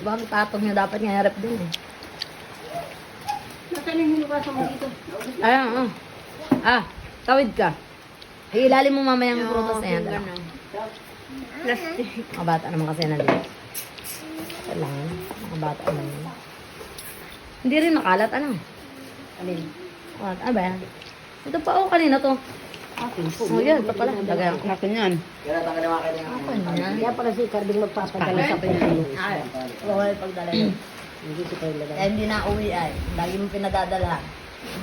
Wag tatong niya dapat nga harap din eh. Nasaan yung hinugasan mo dito? Ayan, tawid ka. Ilalim mo mamaya yung prutas na yan. Plastic. Mga bata naman kasi nandito. Kailangan. Mga bata naman. Hindi rin makalat, ano? Alin? Ano ba yan? Ito pa, kanina to. Akin po. Oh, yan, ito pala. Lagayan ko. Akin yan. Akin yan. Kaya pala si Carding magpapadala sa pinili. Ay, okay, pagdala yun. Hindi ko kayo lagay. Kaya hindi na uwi ay. Lagi mo pinadadalahan.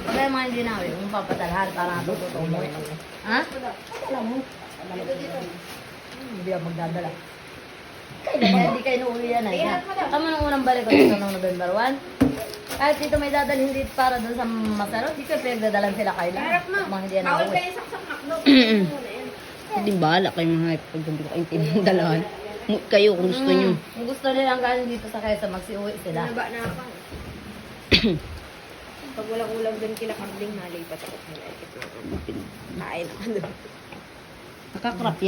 Pag kaya mga hindi na uwi, kung papadalahan, para natututo mo. Ha? Alam mo. Hindi ako magdadala. Kaya hindi kayo uuwi yan ay. Tama nung unang balik ko dito noong November 1. Kahit dito may dadalhin dito para doon sa Masaro, di ko pinagdadalan sila kayo lang. Mga hindi yan Bawal uuwi. kayo saksak makno. Hindi bahala kayo mga pag hindi ko kayo dalahan. Kayo kung gusto nyo. Kung gusto nilang galing dito sa kaysa magsiuwi sila. Naba na ako. Pag walang ulam doon kila Carding, nalipat ako sa laikit na. Kain ako doon. Nakakrap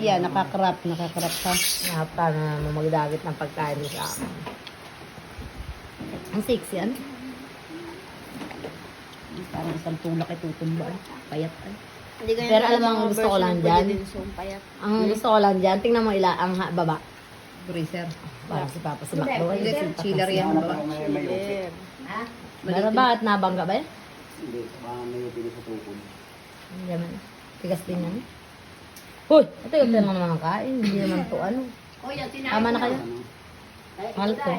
yan, nakakrap ka. Nahapta na magdagit ng pagkain mo sa akin. Ang sexy yan. Parang isang tulak ay tutumba. Payat ay. Pero alam mo, ang gusto ko lang dyan. Ang gusto ko lang dyan, tingnan mo ang baba. Freezer. Para si Papa si Macdo. Hindi, chiller yan ba? Ha? Pero bakit nabangga ba yan? Hindi, baka may pili sa tukod. Hindi naman. Tigas din yan. Hoy! Ito yung naman naman ang kain. Hindi naman to ano. Tama na kayo. Mahal ko.